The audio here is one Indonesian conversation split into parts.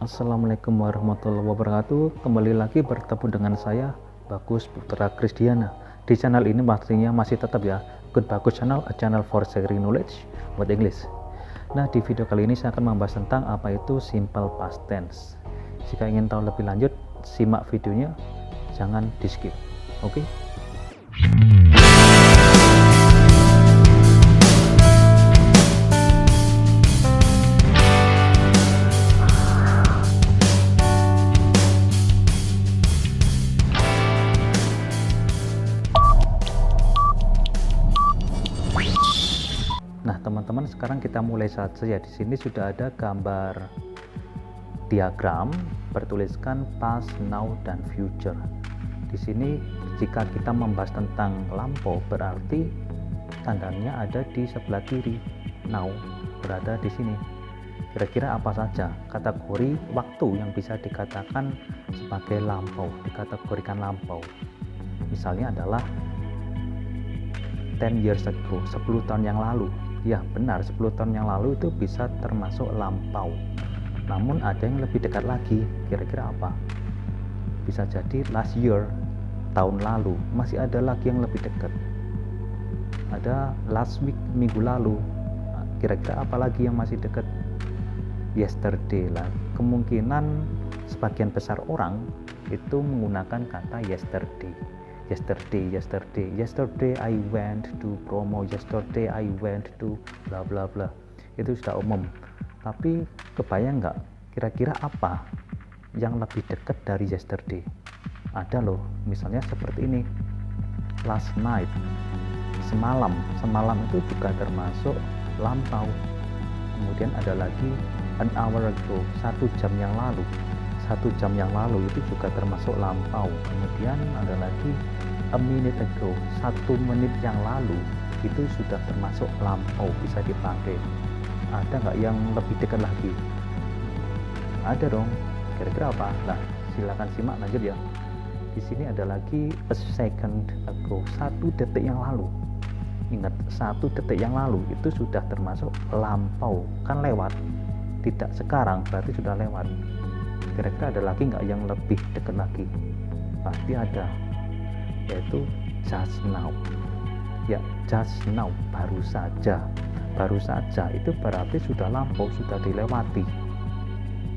Assalamualaikum warahmatullahi wabarakatuh. Kembali lagi bertemu dengan saya, Bagus Putra Krisdiana. Di channel ini pastinya masih tetap ya, Good Bagus Channel, a channel for sharing knowledge buat English. Nah, di video kali ini saya akan membahas tentang apa itu simple past tense. Jika ingin tahu lebih lanjut, simak videonya, jangan di skip. Oke? Nah, teman-teman, sekarang kita mulai saja ya. Di sini sudah ada gambar diagram bertuliskan past, now, dan future. Di sini jika kita membahas tentang lampau berarti tandanya ada di sebelah kiri. Now berada di sini. Kira-kira apa saja kategori waktu yang bisa dikatakan sebagai lampau, dikategorikan lampau? Misalnya adalah 10 years ago, 10 tahun yang lalu. Ya benar, 10 tahun yang lalu itu bisa termasuk lampau. Namun ada yang lebih dekat lagi, kira-kira apa? Bisa jadi last year, tahun lalu. Masih ada lagi yang lebih dekat. Ada last week, minggu lalu. Kira-kira apa lagi yang masih dekat? Yesterday lah. Kemungkinan sebagian besar orang itu menggunakan kata yesterday. Yesterday I went to promo, yesterday I went to bla bla bla. Itu sudah umum. Tapi kebayang nggak kira-kira apa yang lebih dekat dari yesterday? Ada loh, misalnya seperti ini, last night, semalam itu juga termasuk lampau. Kemudian ada lagi an hour ago, 1 jam yang lalu. 1 jam yang lalu itu juga termasuk lampau. Kemudian ada lagi a minute ago, 1 menit yang lalu itu sudah termasuk lampau, bisa dipakai. Ada nggak yang lebih dekat lagi? Ada dong. Kira-kira apa? Nah, silakan simak lanjut ya. Di sini ada lagi a second ago, 1 detik yang lalu. Ingat, 1 detik yang lalu itu sudah termasuk lampau, kan lewat. Tidak sekarang, berarti sudah lewat. Kira-kira ada lagi nggak yang lebih dekat lagi? Pasti ada, yaitu just now. Ya, just now, baru saja. Baru saja itu berarti sudah lampau, sudah dilewati.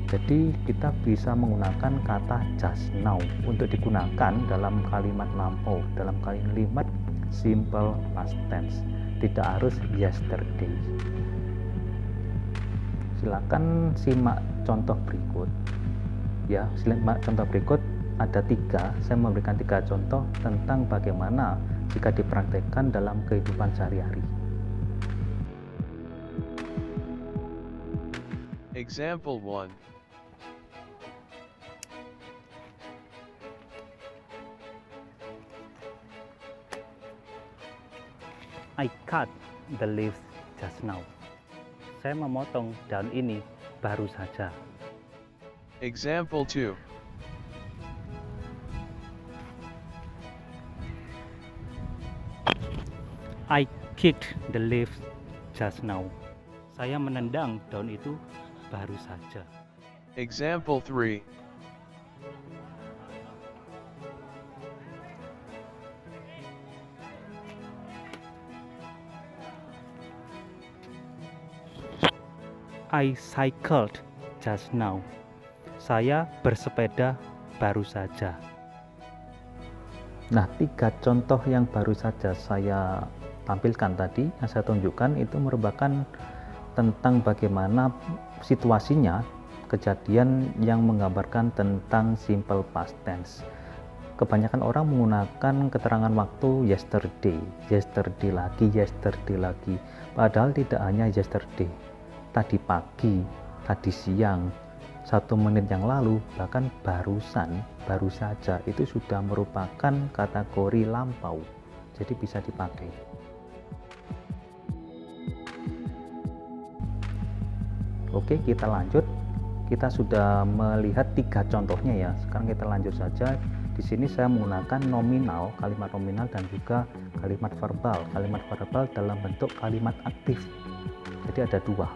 Jadi kita bisa menggunakan kata just now untuk digunakan dalam kalimat lampau, dalam kalimat simple past tense. Tidak harus yesterday. Silakan simak contoh berikut. Ya, simak contoh berikut. Ada 3, saya memberikan 3 contoh tentang bagaimana jika dipraktekkan dalam kehidupan sehari-hari. Example 1. I cut the leaves just now. Saya memotong daun ini baru saja. Example 2. I kicked the leaves just now. Saya menendang daun itu baru saja. Example 3. I cycled just now. Saya bersepeda baru saja. Nah, 3 contoh yang baru saja saya tampilkan tadi, yang saya tunjukkan itu merupakan tentang bagaimana situasinya, kejadian yang menggambarkan tentang simple past tense. Kebanyakan orang menggunakan keterangan waktu yesterday lagi, padahal tidak hanya yesterday, tadi pagi, tadi siang, 1 menit yang lalu, bahkan barusan, baru saja, itu sudah merupakan kategori lampau, jadi bisa dipakai. Oke, kita lanjut. Kita sudah melihat 3 contohnya ya. Sekarang kita lanjut saja. Di sini saya menggunakan nominal, kalimat nominal, dan juga kalimat verbal. Kalimat verbal dalam bentuk kalimat aktif. Jadi ada dua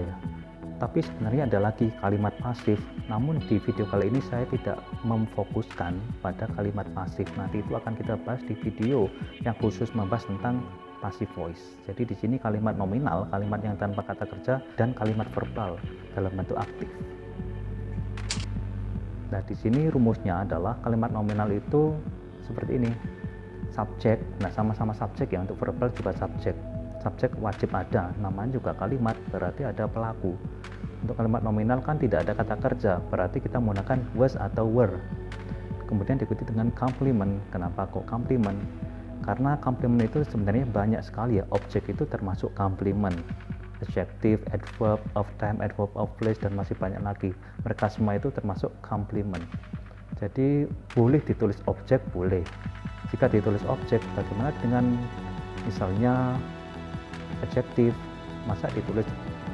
ya. Tapi sebenarnya ada lagi kalimat pasif, namun di video kali ini saya tidak memfokuskan pada kalimat pasif. Nanti itu akan kita bahas di video yang khusus membahas tentang passive voice. Jadi di sini kalimat nominal, kalimat yang tanpa kata kerja, dan kalimat verbal dalam bentuk aktif. Nah, di sini rumusnya adalah kalimat nominal itu seperti ini. Subjek, nah sama-sama subjek ya, untuk verbal juga subjek. Subjek wajib ada, namanya juga kalimat, berarti ada pelaku. Untuk kalimat nominal kan tidak ada kata kerja, berarti kita menggunakan was atau were. Kemudian diikuti dengan complement. Kenapa kok complement? Karena complement itu sebenarnya banyak sekali ya, objek itu termasuk complement. Adjective, adverb of time, adverb of place, dan masih banyak lagi. Mereka semua itu termasuk complement. Jadi boleh ditulis objek, boleh. Jika ditulis objek, bagaimana dengan misalnya adjective? Masa ditulis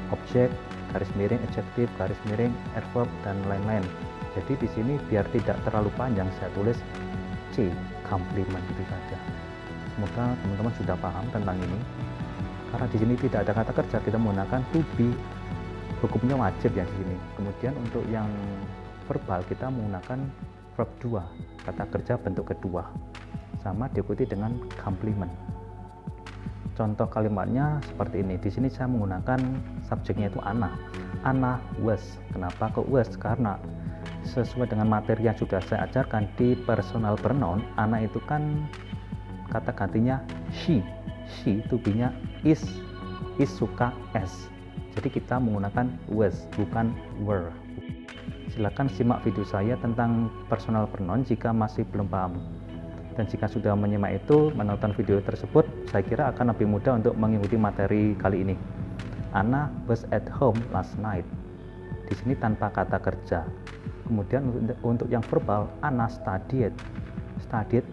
objek, garis miring adjective, garis miring adverb, dan lain-lain. Jadi di sini biar tidak terlalu panjang, saya tulis C, complement, gitu saja. Semoga teman-teman sudah paham tentang ini. Karena di sini tidak ada kata kerja, kita menggunakan to be, hukumnya wajib ya di sini. Kemudian untuk yang verbal kita menggunakan verb 2, kata kerja bentuk kedua, sama diikuti dengan complement. Contoh kalimatnya seperti ini. Di sini saya menggunakan subjeknya itu Anna. Anna was. Kenapa kok was? Karena sesuai dengan materi yang sudah saya ajarkan di personal pronoun, Anna itu kan kata gantinya she. She to be-nya is suka s. Jadi kita menggunakan was, bukan were. Silakan simak video saya tentang personal pronoun jika masih belum paham. Dan jika sudah menyimak itu, menonton video tersebut, saya kira akan lebih mudah untuk mengikuti materi kali ini. Anna was at home last night. Di sini tanpa kata kerja. Kemudian untuk yang verbal, Anna studied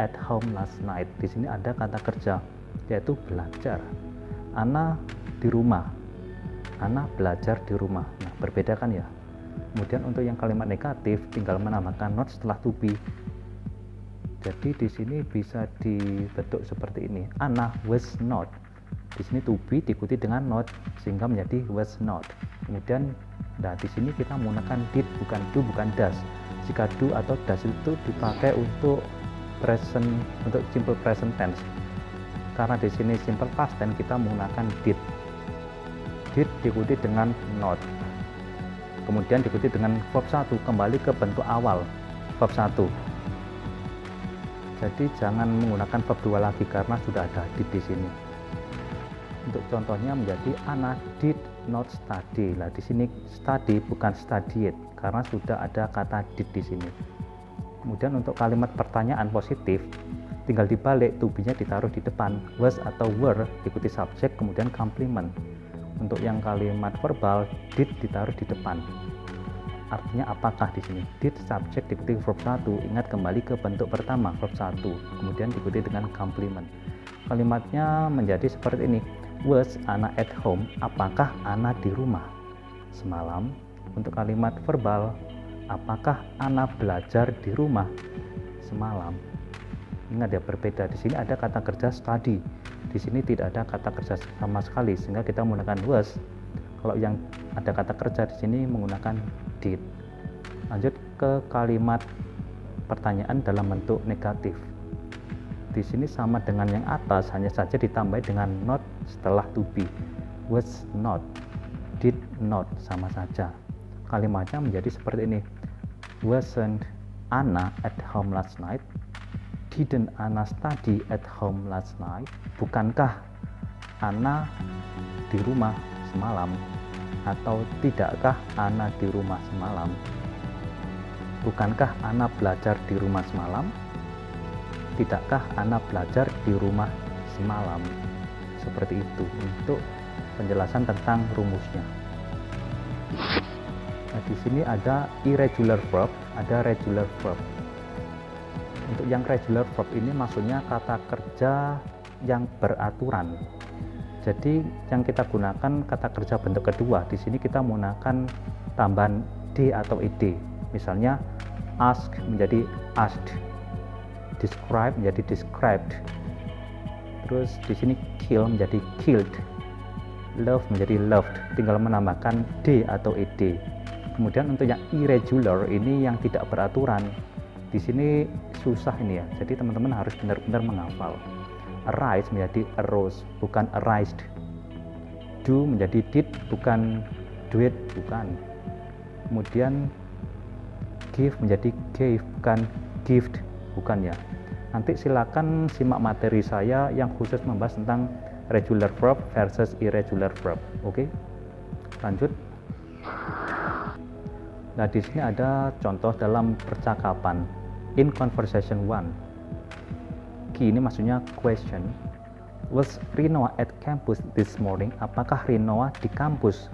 at home last night. Di sini ada kata kerja, yaitu belajar. Anna di rumah. Anna belajar di rumah. Nah, berbeda kan ya? Kemudian untuk yang kalimat negatif, tinggal menambahkan not setelah to be. Jadi di sini bisa dibentuk seperti ini. Anna was not. Di sini to be diikuti dengan not sehingga menjadi was not. Kemudian, nah di sini kita menggunakan did, bukan do, bukan does. Jika do atau does itu dipakai untuk present, untuk simple present tense. Karena di sini simple past tense kita menggunakan did. Did diikuti dengan not. Kemudian diikuti dengan verb 1, kembali ke bentuk awal verb 1. Jadi jangan menggunakan verb 2 lagi karena sudah ada did di sini. Untuk contohnya menjadi Anna did not study. Lah di sini study bukan studied karena sudah ada kata did di sini. Kemudian untuk kalimat pertanyaan positif, tinggal dibalik, to be-nya ditaruh di depan, was atau were diikuti subjek kemudian complement. Untuk yang kalimat verbal, did ditaruh di depan. Artinya apakah di sini? Did subjek diikuti verb 1. Ingat kembali ke bentuk pertama verb 1. Kemudian diikuti dengan complement. Kalimatnya menjadi seperti ini. Was Anna at home? Apakah Anna di rumah semalam? Untuk kalimat verbal, apakah Anna belajar di rumah semalam? Ingat ya, berbeda. Di sini ada kata kerja study. Di sini tidak ada kata kerja sama sekali sehingga kita menggunakan was. Kalau yang ada kata kerja di sini menggunakan did. Lanjut ke kalimat pertanyaan dalam bentuk negatif. Di sini sama dengan yang atas, hanya saja ditambah dengan not setelah to be. Was not, did not, sama saja. Kalimatnya menjadi seperti ini. Wasn't Anna at home last night? Didn't Anna study at home last night? Bukankah Anna di rumah semalam? Atau tidakkah Anna di rumah semalam? Bukankah Anna belajar di rumah semalam? Tidakkah Anna belajar di rumah semalam? Seperti itu untuk penjelasan tentang rumusnya. Nah, di sini ada irregular verb, ada regular verb. Untuk yang regular verb ini maksudnya kata kerja yang beraturan. Jadi yang kita gunakan kata kerja bentuk kedua. Di sini kita menggunakan tambahan d atau ed. Misalnya ask menjadi asked, describe menjadi described. Terus di sini kill menjadi killed. love menjadi loved, tinggal menambahkan d atau ed. Kemudian untuk yang irregular ini yang tidak beraturan, di sini susah ini ya, jadi teman-teman harus benar-benar menghafal. Arise menjadi arose, bukan arised. Do menjadi did, bukan duet, bukan. Kemudian give menjadi gave, bukan gift, bukan ya. Nanti silakan simak materi saya yang khusus membahas tentang regular verb versus irregular verb. Oke, lanjut. Nah, di sini ada contoh dalam percakapan. In conversation 1, Q ini maksudnya question. Was Rinoa at campus this morning? Apakah Rinoa di kampus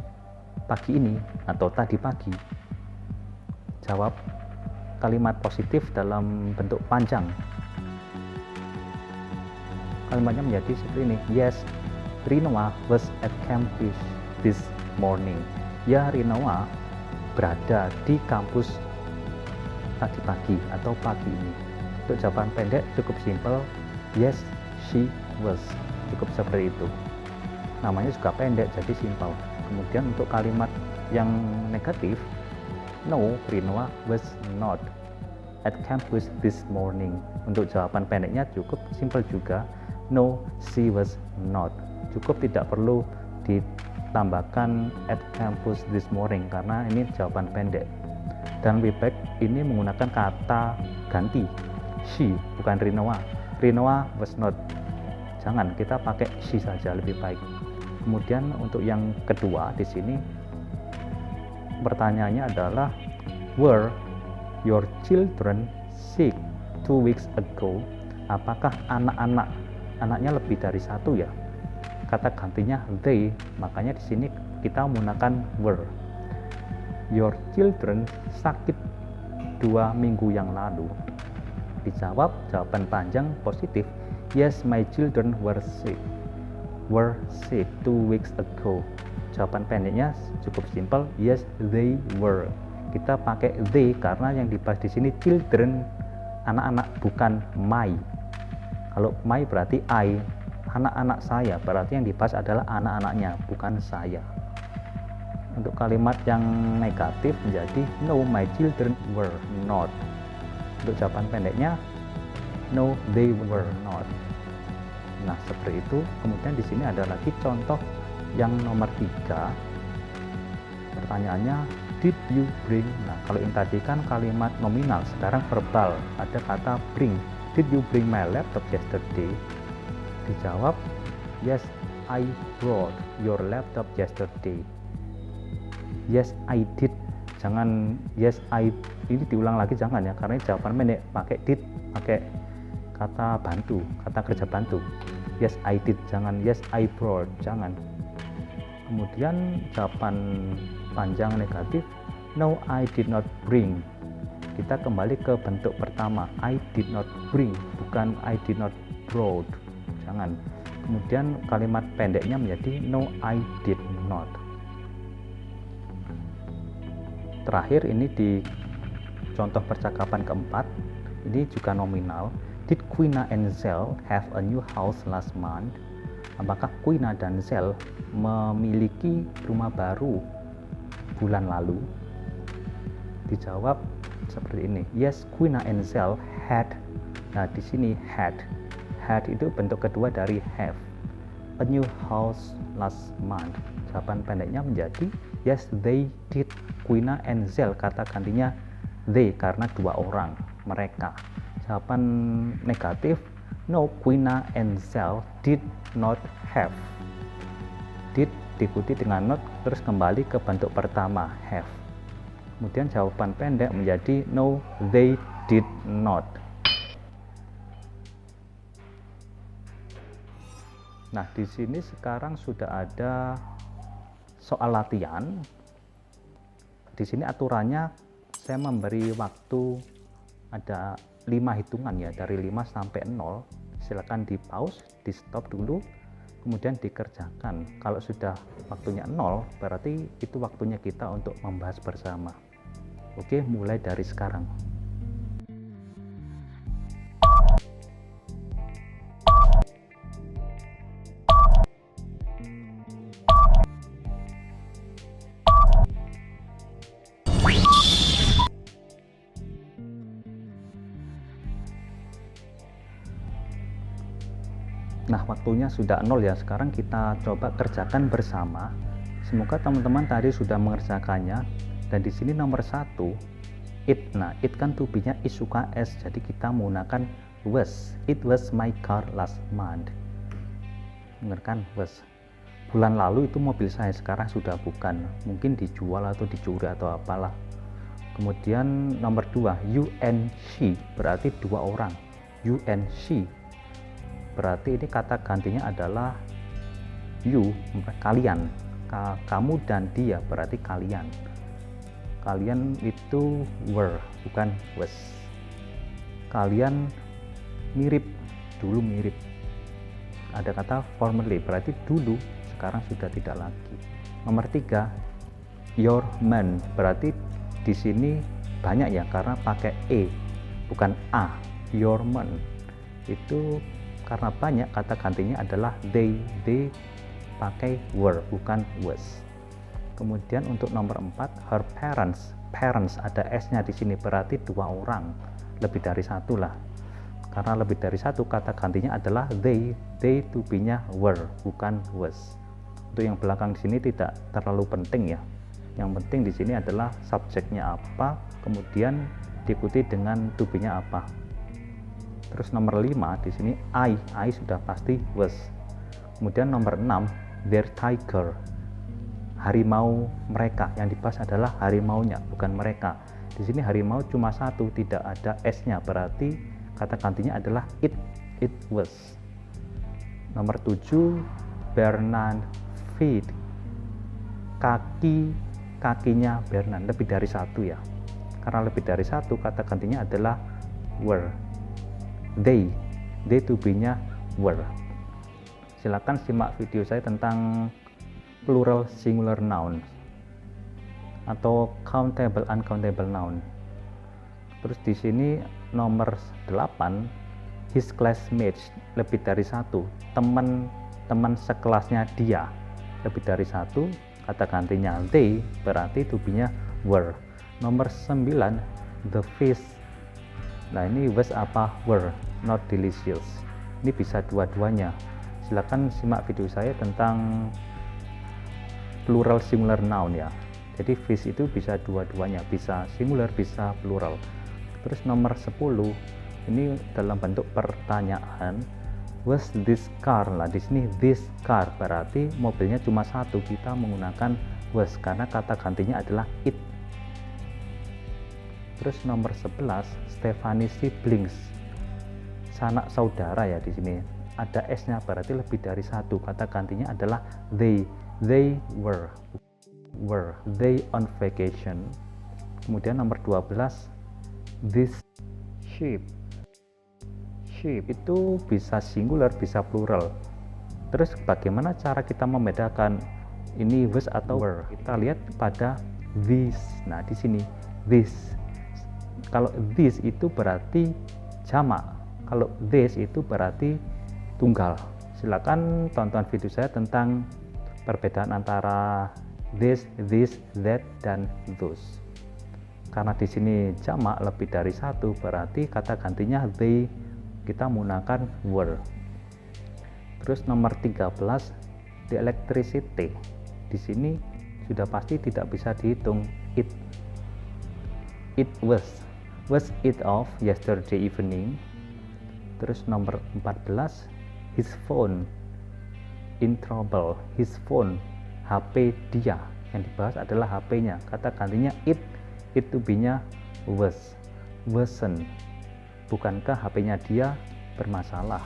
pagi ini atau tadi pagi? Jawab kalimat positif dalam bentuk panjang. Kalimatnya menjadi seperti ini. Yes, Rinoa was at campus this morning. Ya, Rinoa berada di kampus tadi pagi atau pagi ini. Untuk jawaban pendek cukup simpel. Yes, she was. Cukup seperti itu. Namanya juga pendek, jadi simpel. Kemudian untuk kalimat yang negatif, no, Rinoa was not at campus this morning. Untuk jawaban pendeknya cukup simpel juga. No, she was not. Cukup, tidak perlu ditambahkan at campus this morning karena ini jawaban pendek. Dan we back ini menggunakan kata ganti. She, bukan Rinoa. Rinoa was not. Jangan, kita pakai she saja lebih baik. Kemudian untuk yang kedua di sini pertanyaannya adalah were your children sick 2 weeks ago? Apakah anaknya lebih dari satu ya? Kata gantinya they, makanya di sini kita menggunakan were. Your children sakit 2 minggu yang lalu. Dijawab jawaban panjang positif. Yes, my children were sick 2 weeks ago. Jawaban pendeknya cukup simpel. Yes, they were. Kita pakai they karena yang dibahas di sini children, anak-anak, bukan my. Kalau my berarti I, anak-anak saya, berarti yang dibahas adalah anak-anaknya, bukan saya. Untuk kalimat yang negatif menjadi no, my children were not. Untuk jawaban pendeknya no, they were not. Nah, seperti itu. Kemudian di sini ada lagi contoh yang nomor 3. Pertanyaannya did you bring? Nah, kalau yang tadi kan kalimat nominal, sekarang verbal. Ada kata bring. Did you bring my laptop yesterday? Dijawab yes, I brought your laptop yesterday. Yes, I did. Jangan yes, I ini diulang lagi, jangan ya, karena jawaban pendek pakai did, pakai kata bantu, kata kerja bantu. Yes, I did. Jangan yes, I brought. Jangan. Kemudian jawaban panjang negatif, no, I did not bring. Kita kembali ke bentuk pertama, I did not bring, bukan I did not brought. Jangan. Kemudian kalimat pendeknya menjadi no, I did not. Terakhir ini di contoh percakapan keempat, ini juga nominal. Did Quina and Zell have a new house last month? Apakah Quina dan Zell memiliki rumah baru bulan lalu? Dijawab seperti ini. Yes, Quina and Zell had. Nah, di sini had. Had itu bentuk kedua dari have. A new house last month. Jawaban pendeknya menjadi yes, they did. Quina and Zell, kata gantinya they karena 2 orang, mereka. Jawaban negatif, no, Quina and Zell did not have. Did diikuti dengan not, terus kembali ke bentuk pertama, have. Kemudian jawaban pendek menjadi no, they did not. Nah, di sini sekarang sudah ada soal latihan. Di sini aturannya saya memberi waktu ada 5 hitungan ya, dari 5 sampai 0. Silakan di pause, di stop dulu, kemudian dikerjakan. Kalau sudah waktunya 0, berarti itu waktunya kita untuk membahas bersama. Oke, mulai dari sekarang. Nah, waktunya sudah 0 ya. Sekarang kita coba kerjakan bersama. Semoga teman-teman tadi sudah mengerjakannya. Dan di sini nomor 1, it. Nah, it kan to be-nya is UKS. Jadi kita menggunakan was. It was my car last month. Benar kan? Was. Bulan lalu itu mobil saya, sekarang sudah bukan. Mungkin dijual atau dicuri atau apalah. Kemudian nomor 2, you and she. Berarti dua orang. You and she. Berarti ini kata gantinya adalah you, kalian. Kamu dan dia, berarti kalian. Kalian itu were, bukan was. Kalian mirip, dulu mirip. Ada kata formerly, berarti dulu, sekarang sudah tidak lagi. Nomor 3, your man. Berarti di sini banyak ya, karena pakai e, bukan a. Your man. Itu karena banyak, kata gantinya adalah they pakai were, bukan was. Kemudian untuk nomor 4, her parents. Parents ada s-nya di sini, berarti dua orang, lebih dari satu lah. Karena lebih dari satu, kata gantinya adalah they to be-nya were, bukan was. Untuk yang belakang di sini tidak terlalu penting ya. Yang penting di sini adalah subjeknya apa, kemudian diikuti dengan to be-nya apa. Terus nomor 5 di sini I sudah pasti was. Kemudian nomor 6, their tiger. Harimau mereka, yang dibahas adalah harimaunya, bukan mereka. Di sini harimau cuma satu, tidak ada s-nya, berarti kata gantinya adalah it was. Nomor 7, Bernard feet. Kakinya Bernard, lebih dari satu ya. Karena lebih dari satu, kata gantinya adalah were. They to be-nya were. Silakan simak video saya tentang plural singular noun atau countable uncountable noun. Terus di sini nomor 8, his classmates, lebih dari satu, teman sekelasnya dia, lebih dari satu, kata gantinya they, berarti to be-nya were. Nomor 9, the fish. Nah, ini was apa were, not delicious. Ini bisa dua-duanya. Silakan simak video saya tentang plural singular noun ya. Jadi fish itu bisa dua-duanya, bisa singular, bisa plural. Terus nomor 10, ini dalam bentuk pertanyaan, was this car. Lah di sini this car, berarti mobilnya cuma satu, kita menggunakan was karena kata gantinya adalah it. Terus nomor 11, Stephanie siblings, sanak saudara ya. Di sini ada s-nya, berarti lebih dari satu, kata gantinya adalah they were they on vacation. Kemudian nomor 12, this sheep itu bisa singular, bisa plural. Terus bagaimana cara kita membedakan ini was atau were? Kita lihat pada this. Nah di sini this, kalau this itu berarti jamak, kalau this itu berarti tunggal. Silakan tonton video saya tentang perbedaan antara this, that, dan those. Karena di sini jamak lebih dari satu, berarti kata gantinya they, kita menggunakan were. Terus nomor 13, the electricity. Di sini sudah pasti tidak bisa dihitung. It was it off yesterday evening. Terus nomor 14, his phone in trouble. His phone, HP dia, yang dibahas adalah HP-nya, kata gantinya it to be-nya wasn't. Bukankah HP-nya dia bermasalah?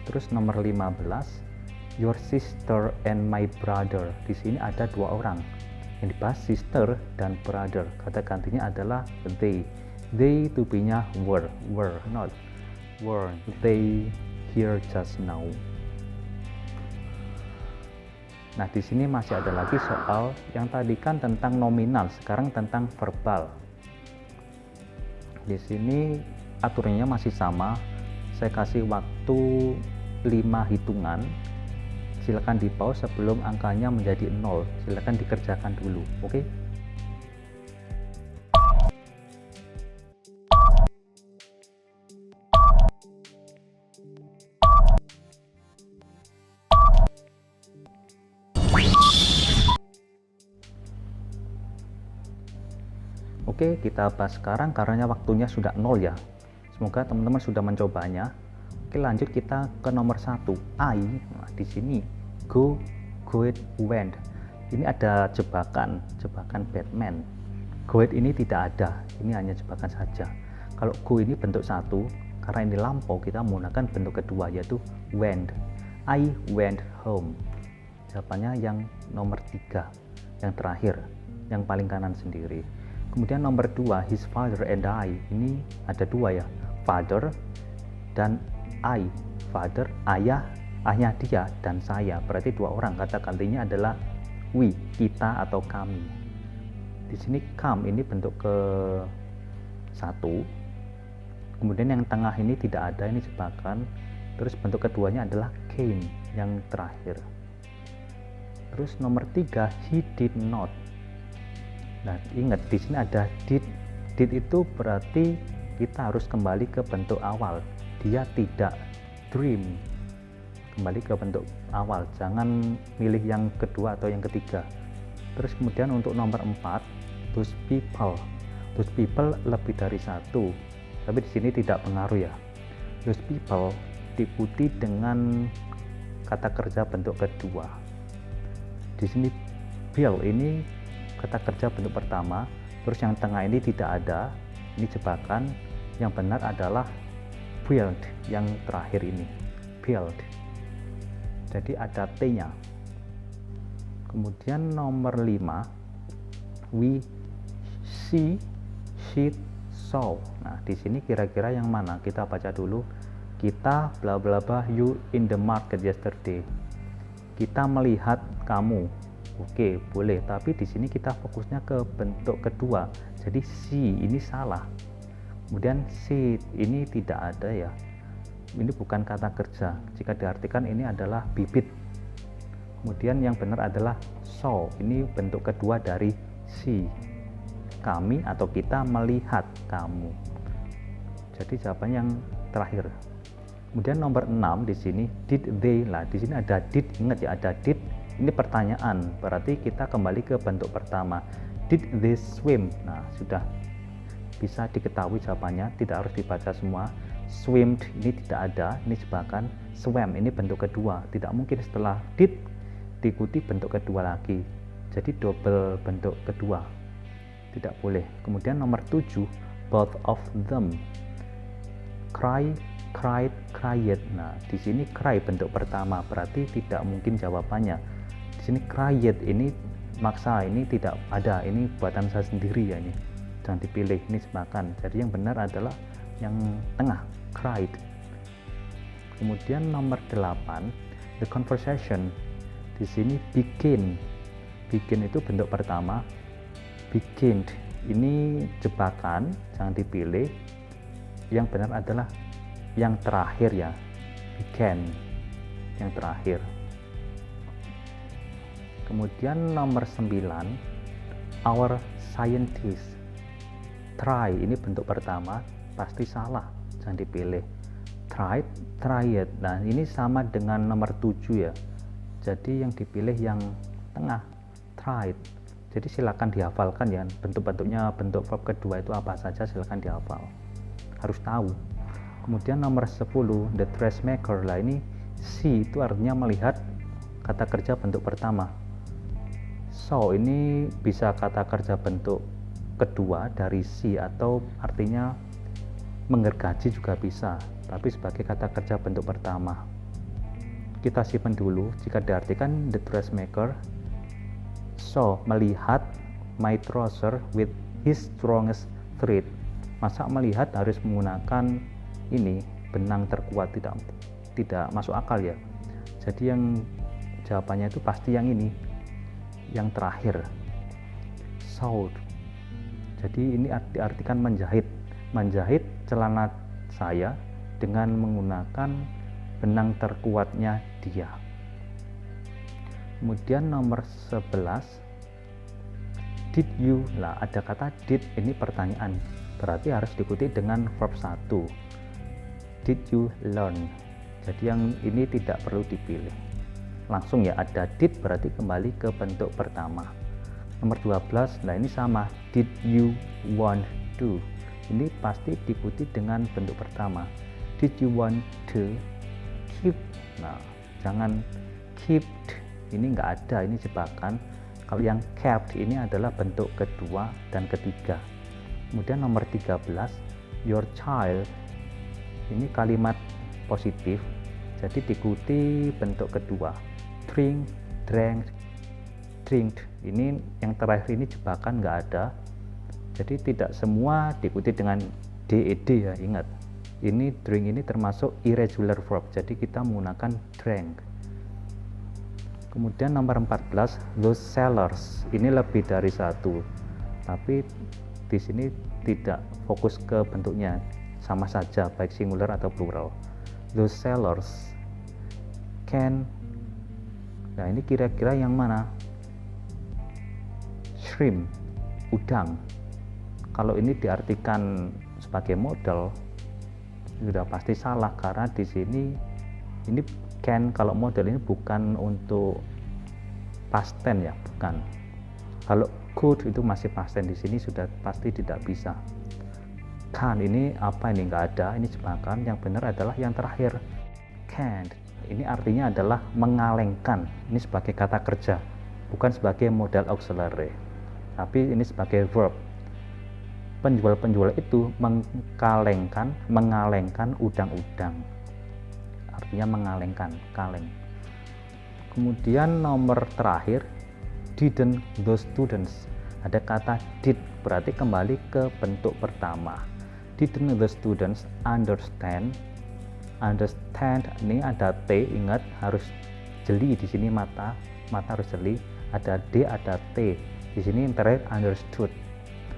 Terus nomor 15, your sister and my brother. Di sini ada dua orang, yang dibahas sister dan brother, kata gantinya adalah they to be-nya were, not were. They here just now. Nah, di sini masih ada lagi soal yang tadi kan tentang nominal, sekarang tentang verbal. Di sini aturannya masih sama. Saya kasih waktu 5 hitungan. Silakan di pause sebelum angkanya menjadi 0. Silakan dikerjakan dulu, oke? Oke, kita bahas sekarang karena waktunya sudah 0 ya. Semoga teman-teman sudah mencobanya. Oke, lanjut kita ke nomor 1, I. Nah, di sini go, it, went. Ini ada jebakan Batman. Go it ini tidak ada, ini hanya jebakan saja. Kalau go ini bentuk 1, karena ini lampau, kita menggunakan bentuk kedua yaitu went. I went home. Jawabannya yang nomor 3, yang terakhir, yang paling kanan sendiri. Kemudian nomor 2, his father and I. Ini ada 2 ya, father dan I. Father, ayahnya dia, dan saya. Berarti 2 orang. Kata gantinya adalah we, kita atau kami. Di sini come ini bentuk ke 1. Kemudian yang tengah ini tidak ada, ini jebakan. Terus bentuk keduanya adalah came, yang terakhir. Terus nomor 3, he did not. Nah, ingat di sini ada did. Did itu berarti kita harus kembali ke bentuk awal. Dia tidak dream. Kembali ke bentuk awal. Jangan milih yang kedua atau yang ketiga. Terus kemudian untuk nomor 4, those people. Those people lebih dari 1. Tapi di sini tidak pengaruh ya. Those people diikuti dengan kata kerja bentuk kedua. Di sini bill ini kata kerja bentuk pertama, terus yang tengah ini tidak ada, ini jebakan. Yang benar adalah build, yang terakhir ini build, jadi ada T-nya. Kemudian nomor 5, we, see, she, saw. Nah, di sini kira-kira yang mana? Kita baca dulu. Kita bla bla bla you in the market yesterday. Kita melihat kamu. Oke, boleh, tapi di sini kita fokusnya ke bentuk kedua. Jadi see ini salah. Kemudian see ini tidak ada ya. Ini bukan kata kerja. Jika diartikan ini adalah bibit. Kemudian yang benar adalah saw. Ini bentuk kedua dari see. Kami atau kita melihat kamu. Jadi jawabannya yang terakhir. Kemudian nomor 6 di sini did they. Lah, di sini ada did. Ingat ya, ada did. Ini pertanyaan, berarti kita kembali ke bentuk pertama. Did they swim? Nah, sudah bisa diketahui jawabannya, tidak harus dibaca semua. Swimmed ini tidak ada, ini jebakan. Swam ini bentuk kedua, tidak mungkin setelah did diikuti bentuk kedua lagi. Jadi double bentuk kedua, tidak boleh. Kemudian nomor 7, both of them. Cry, cried, cried. Nah, di sini cry bentuk pertama, berarti tidak mungkin jawabannya. Di sini cried ini maksa, ini tidak ada, ini buatan saya sendiri ya, ini jangan dipilih, ini jebakan. Jadi yang benar adalah yang tengah, cried. Kemudian nomor 8, the conversation. Di sini begin. Begin itu bentuk pertama, begin ini jebakan, jangan dipilih. Yang benar adalah yang terakhir ya, began, yang terakhir. Kemudian nomor 9, our scientist. Try ini bentuk pertama, pasti salah, jangan dipilih. Tried, tried. Nah, ini sama dengan nomor 7 ya. Jadi yang dipilih yang tengah, tried. Jadi silakan dihafalkan ya, bentuk-bentuknya, bentuk verb kedua itu apa saja, silakan dihafal. Harus tahu. Kemudian nomor 10, the dressmaker. Lah, ini see itu artinya melihat, kata kerja bentuk pertama. So ini bisa kata kerja bentuk kedua dari see, atau artinya menggergaji juga bisa, tapi sebagai kata kerja bentuk pertama. Kita simpan dulu. Jika diartikan the dressmaker, so melihat my trouser with his strongest thread. Masa melihat harus menggunakan ini benang terkuat, tidak masuk akal ya. Jadi yang jawabannya itu pasti yang ini, yang terakhir, sewed. Jadi ini diartikan menjahit celana saya dengan menggunakan benang terkuatnya dia. Kemudian nomor 11, did you. Lah, ada kata did, ini pertanyaan, berarti harus diikuti dengan verb 1. Did you learn? Jadi yang ini tidak perlu dipilih, langsung ya, ada did berarti kembali ke bentuk pertama. Nomor 12, nah ini sama, did you want to, ini pasti diikuti dengan bentuk pertama. Did you want to keep, nah jangan kept, ini nggak ada, ini jebakan. Kalau yang kept ini adalah bentuk kedua dan ketiga. Kemudian nomor 13, your child, ini kalimat positif, jadi diikuti bentuk kedua. Drink, drank, drinked, ini yang terakhir ini jebakan, nggak ada, jadi tidak semua diikuti dengan ded ya, ingat ini drink ini termasuk irregular verb, jadi kita menggunakan drank. Kemudian nomor 14, those sellers, ini lebih dari satu, tapi di sini tidak fokus ke bentuknya, sama saja baik singular atau plural. Those sellers can, nah ini kira-kira yang mana? Shrimp, udang. Kalau ini diartikan sebagai modal sudah pasti salah, karena di sini ini can, kalau model ini bukan untuk past tense ya, bukan. Kalau could itu masih past tense, di sini sudah pasti tidak bisa. Can ini apa, ini nggak ada, ini jebakan. Yang benar adalah yang terakhir, can't. Ini artinya adalah mengalengkan, ini sebagai kata kerja, bukan sebagai modal auxiliary, tapi ini sebagai verb. Penjual-penjual itu mengalengkan udang-udang, artinya mengalengkan, kaleng. Kemudian nomor terakhir, didn't those students, ada kata did, berarti kembali ke bentuk pertama. Didn't the students understand, understand ini ada T, ingat harus jeli di sini, mata harus jeli, ada D, ada T di sini, terakhir understood.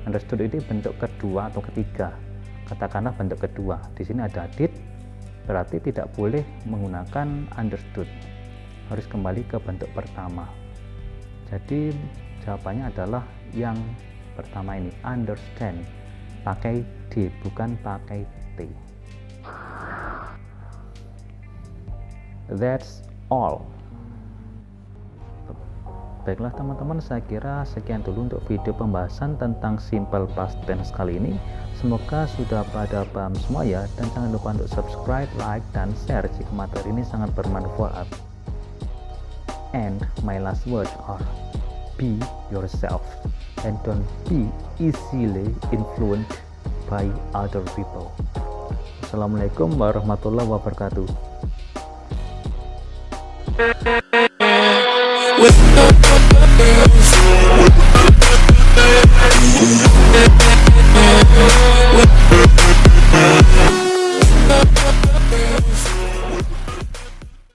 Understood ini bentuk kedua atau ketiga, katakanlah bentuk kedua, di sini ada did, berarti tidak boleh menggunakan understood, harus kembali ke bentuk pertama. Jadi jawabannya adalah yang pertama ini, understand, pakai D bukan pakai T. That's all. Baiklah teman-teman, saya kira sekian dulu untuk video pembahasan tentang simple past tense kali ini. Semoga sudah pada paham semua ya, dan jangan lupa untuk subscribe, like, dan share jika materi ini sangat bermanfaat. And my last words are, be yourself and don't be easily influenced by other people. Assalamualaikum warahmatullahi wabarakatuh. With